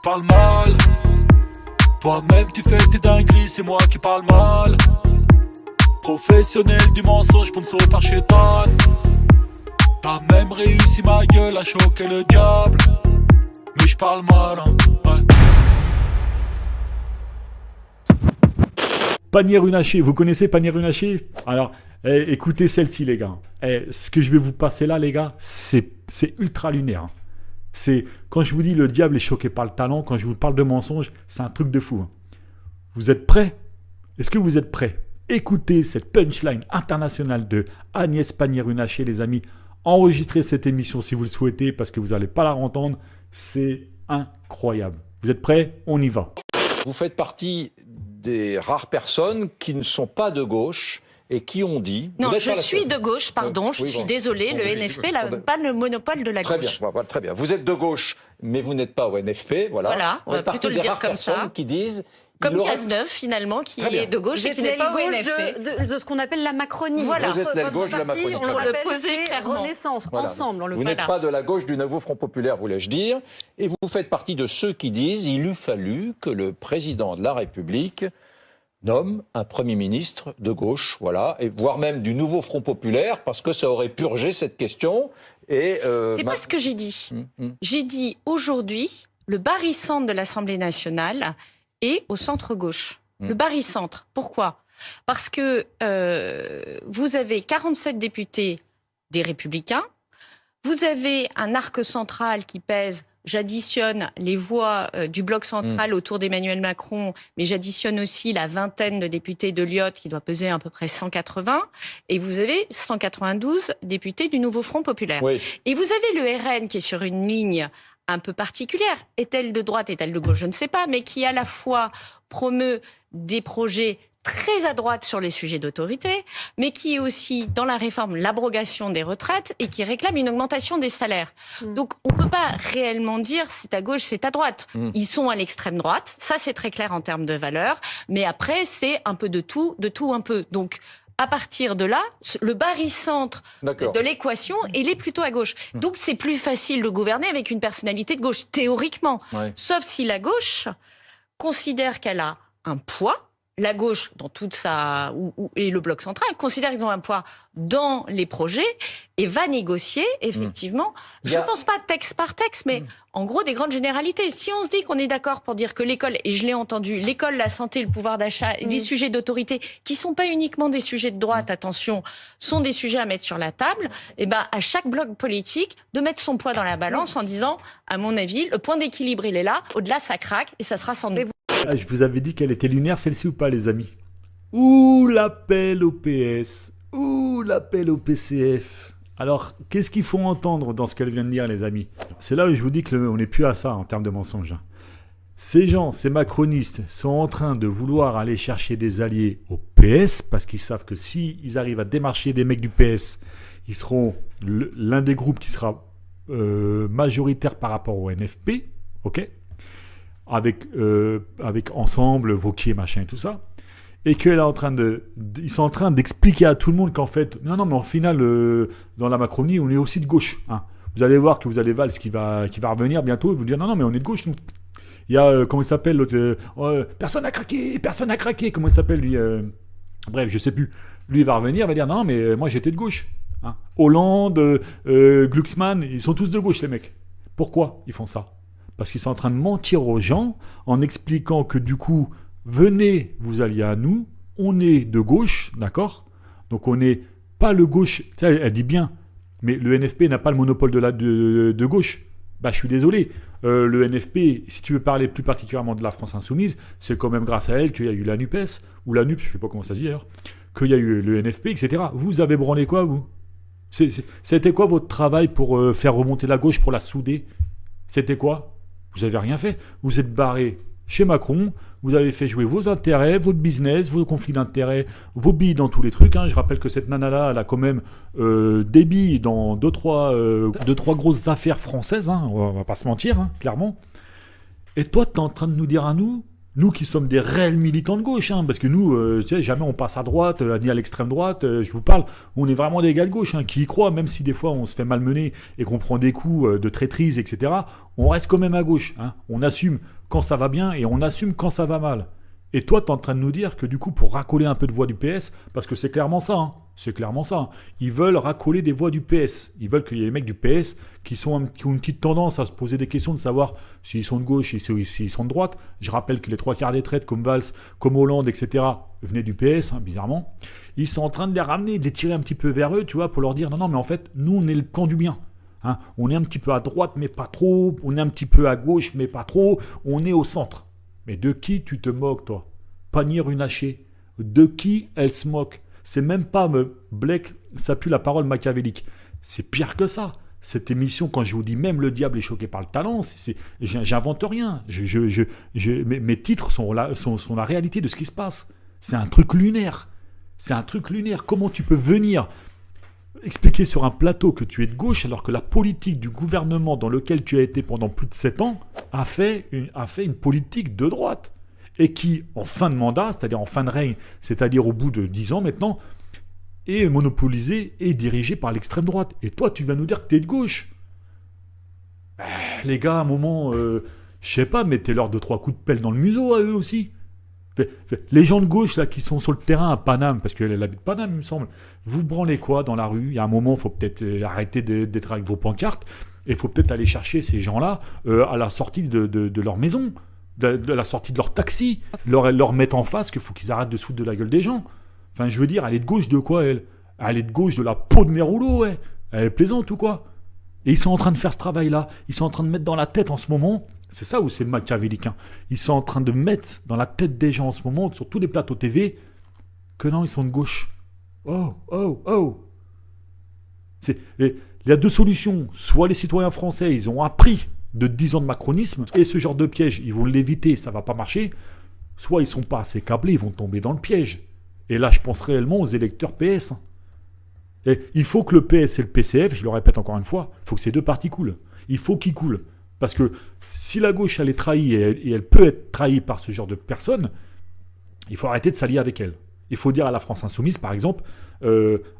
Parle mal, toi-même tu fais tes dingueries, c'est moi qui parle mal. Professionnel du mensonge, sponsor par chétan. T'as même réussi ma gueule à choquer le diable. Mais je parle mal, hein, ouais. Panier Runacher, vous connaissez Panier Runacher? Alors, écoutez celle-ci les gars. Ce que je vais vous passer là les gars, c'est ultra lunaire. C'est quand je vous dis le diable est choqué par le talent, quand je vous parle de mensonge, c'est un truc de fou. Vous êtes prêts? Est-ce que vous êtes prêts? Écoutez cette punchline internationale de Agnès Pannier-Runacher, les amis. Enregistrez cette émission si vous le souhaitez parce que vous n'allez pas la entendre. C'est incroyable. Vous êtes prêts? On y va. Vous faites partie des rares personnes qui ne sont pas de gauche et qui ont dit... Non, je suis de gauche, pardon, je suis désolé, le NFP n'a pas le monopole de la très gauche. Bien, voilà, très bien. Vous êtes de gauche, mais vous n'êtes pas au NFP, voilà. On va plutôt le dire comme ça. Qui disent... Comme Cazeneuve, finalement, qui est de gauche et qui n'est pas au NFP. De ce qu'on appelle la Macronie. Voilà. Vous êtes l'aile Votre gauche de la parti, Macronie. on le rappelle, poser c'est clairement. Renaissance, Voilà. ensemble. Vous n'êtes pas de la gauche du nouveau Front Populaire, voulais-je dire, et vous faites partie de ceux qui disent il eût fallu que le président de la République nomme un Premier ministre de gauche, voilà, et voire même du nouveau Front Populaire, parce que ça aurait purgé cette question. C'est pas ce que j'ai dit. J'ai dit aujourd'hui, le barycentre de l'Assemblée nationale est au centre-gauche. Le barycentre. Pourquoi? Parce que vous avez 47 députés des Républicains, vous avez un arc central qui pèse, j'additionne les voix du bloc central autour d'Emmanuel Macron, mais j'additionne aussi la vingtaine de députés de Lyotte qui doit peser à peu près 180, et vous avez 192 députés du nouveau Front Populaire. Oui. Et vous avez le RN qui est sur une ligne un peu particulière. Est-elle de droite, est-elle de gauche? Je ne sais pas, mais qui à la fois promeut des projets très à droite sur les sujets d'autorité, mais qui est aussi dans la réforme l'abrogation des retraites et qui réclame une augmentation des salaires. Donc on ne peut pas réellement dire c'est à gauche, c'est à droite. Ils sont à l'extrême droite, ça c'est très clair en termes de valeurs, mais après c'est un peu de tout un peu. Donc à partir de là, le barycentre de l'équation, il est plutôt à gauche. Donc c'est plus facile de gouverner avec une personnalité de gauche, théoriquement. Ouais. Sauf si la gauche considère qu'elle a un poids, la gauche, dans toute sa... et le bloc central, considère qu'ils ont un poids dans les projets et va négocier, effectivement, je ne pense pas texte par texte, mais en gros des grandes généralités. Si on se dit qu'on est d'accord pour dire que l'école, et je l'ai entendu, l'école, la santé, le pouvoir d'achat, les sujets d'autorité, qui ne sont pas uniquement des sujets de droite, attention, sont des sujets à mettre sur la table, et ben à chaque bloc politique, de mettre son poids dans la balance en disant, à mon avis, le point d'équilibre, il est là, au-delà, ça craque, et ça sera sans doute. Ah, je vous avais dit qu'elle était lunaire, celle-ci ou pas, les amis? Ouh, l'appel au PS. Ouh, l'appel au PCF. Alors, qu'est-ce qu'il faut entendre dans ce qu'elle vient de dire, les amis? C'est là où je vous dis qu'on n'est plus à ça en termes de mensonges. Ces gens, ces macronistes, sont en train de vouloir aller chercher des alliés au PS parce qu'ils savent que s'ils arrivent à démarcher des mecs du PS, ils seront l'un des groupes qui sera majoritaire par rapport au NFP, ok? Avec Ensemble, Wauquiez, machin et tout ça, et qu'ils sont en train d'expliquer à tout le monde qu'en fait, non, mais en final, dans la Macronie, on est aussi de gauche. Hein. Vous allez voir que vous avez Valls qui va revenir bientôt et vous dire non, mais on est de gauche, nous. Il y a, comment il s'appelle, l'autre, personne n'a craqué, comment il s'appelle, lui, bref, je sais plus. Lui, il va revenir, il va dire non, mais moi, j'étais de gauche. Hein. Hollande, Glucksmann, ils sont tous de gauche, les mecs. Pourquoi ils font ça? Parce qu'ils sont en train de mentir aux gens en expliquant que du coup, venez vous alliez à nous, on est de gauche, d'accord? Donc on n'est pas le gauche, elle dit bien, mais le NFP n'a pas le monopole de gauche. Bah je suis désolé, le NFP, si tu veux parler plus particulièrement de la France Insoumise, c'est quand même grâce à elle qu'il y a eu la NUPES, ou la NUP, je ne sais pas comment ça se dit d'ailleurs, qu'il y a eu le NFP, etc. Vous avez branlé quoi, vous? C'était quoi votre travail pour faire remonter la gauche, pour la souder? C'était quoi? Vous n'avez rien fait. Vous êtes barré chez Macron, vous avez fait jouer vos intérêts, votre business, vos conflits d'intérêts, vos billes dans tous les trucs. Hein. Je rappelle que cette nana-là, elle a quand même des billes dans deux, trois grosses affaires françaises. Hein. On va pas se mentir, hein, clairement. Et toi, tu es en train de nous dire à nous Nous qui sommes des réels militants de gauche, hein, parce que nous, tu sais, jamais on passe à droite, ni à l'extrême droite, je vous parle, on est vraiment des gars de gauche, hein, qui y croient, même si des fois on se fait malmener et qu'on prend des coups de traîtrise, etc., on reste quand même à gauche. Hein. On assume quand ça va bien et on assume quand ça va mal. Et toi, tu es en train de nous dire que du coup, pour racoler un peu de voix du PS, parce que c'est clairement ça, hein, c'est clairement ça, hein, ils veulent racoler des voix du PS. Ils veulent qu'il y ait les mecs du PS qui ont une petite tendance à se poser des questions de savoir s'ils sont de gauche et s'ils sont de droite. Je rappelle que les 3/4 des traites, comme Valls, comme Hollande, etc., venaient du PS, hein, bizarrement. Ils sont en train de les ramener, de les tirer un petit peu vers eux, tu vois, pour leur dire non, mais en fait, nous, on est le camp du bien. Hein. On est un petit peu à droite, mais pas trop. On est un petit peu à gauche, mais pas trop. On est au centre. Mais de qui tu te moques, toi? Pannier-Runacher. De qui elle se moque? C'est même pas Blake, ça pue la parole machiavélique. C'est pire que ça. Cette émission, quand je vous dis même le diable est choqué par le talent, j'invente rien. Mes titres sont la réalité de ce qui se passe. C'est un truc lunaire. C'est un truc lunaire. Comment tu peux venir expliquer sur un plateau que tu es de gauche alors que la politique du gouvernement dans lequel tu as été pendant plus de 7 ans a fait une politique de droite et qui, en fin de mandat, c'est-à-dire en fin de règne, c'est-à-dire au bout de 10 ans maintenant, est monopolisée et dirigée par l'extrême droite. Et toi, tu vas nous dire que tu es de gauche. Les gars, à un moment, je sais pas, mettez-leur 2-3 coups de pelle dans le museau à eux aussi. Les gens de gauche là qui sont sur le terrain à Paname, parce qu'elle habite Paname, il me semble, vous branlez quoi dans la rue? Il y a un moment, il faut peut-être arrêter d'être avec vos pancartes et il faut peut-être aller chercher ces gens-là à la sortie de leur maison, de la sortie de leur taxi, leur mettre en face qu'il faut qu'ils arrêtent de se foutre de la gueule des gens. Enfin, je veux dire, elle est de gauche de quoi, elle? Elle est de gauche de la peau de mes rouleaux, ouais. Elle est plaisante ou quoi? Et ils sont en train de faire ce travail-là. Ils sont en train de mettre dans la tête en ce moment. C'est ça où c'est machiavélique. Hein. Ils sont en train de mettre dans la tête des gens en ce moment, sur tous les plateaux TV, que non, ils sont de gauche. Oh, oh, oh. Il y a 2 solutions. Soit les citoyens français, ils ont appris de 10 ans de macronisme, et ce genre de piège, ils vont l'éviter, ça ne va pas marcher. Soit ils ne sont pas assez câblés, ils vont tomber dans le piège. Et là, je pense réellement aux électeurs PS. Et il faut que le PS et le PCF, je le répète encore une fois, il faut que ces 2 partis coulent. Il faut qu'ils coulent. Parce que si la gauche, elle est trahie, et elle peut être trahie par ce genre de personnes, il faut arrêter de s'allier avec elle. Il faut dire à la France Insoumise, par exemple,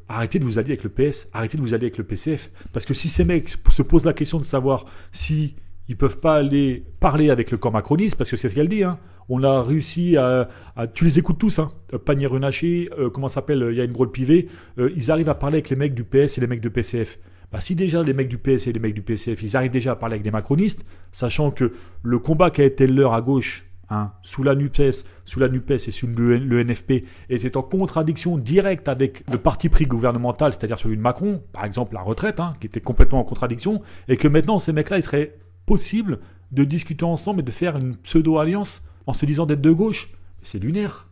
arrêtez de vous allier avec le PS, arrêtez de vous allier avec le PCF. Parce que si ces mecs se posent la question de savoir si ils peuvent pas aller parler avec le camp macroniste, parce que c'est ce qu'elle dit, hein. On a réussi à... Tu les écoutes tous, hein. Pannier-Runacher, comment ça s'appelle, il y a une drôle pivet, ils arrivent à parler avec les mecs du PS et les mecs de PCF. Bah, si déjà les mecs du PS et les mecs du PCF, ils arrivent déjà à parler avec des macronistes, sachant que le combat qui a été le leur à gauche, hein, sous la NUPES et sous le NFP, était en contradiction directe avec le parti pris gouvernemental, c'est-à-dire celui de Macron, par exemple la retraite, hein, qui était complètement en contradiction, et que maintenant ces mecs-là, il serait possible de discuter ensemble et de faire une pseudo-alliance en se disant d'être de gauche. C'est lunaire.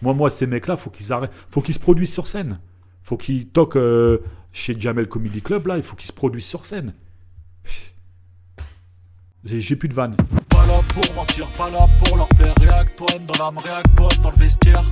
Moi, ces mecs-là, faut qu'ils arrêtent, faut qu'ils se produisent sur scène. Faut qu'ils toquent chez Jamel Comedy Club, là, il faut qu'ils se produisent sur scène. J'ai plus de vannes. Pas là pour mentir, pas là pour leur plaire. Réac-toi dans l'âme, réac-toi dans le vestiaire.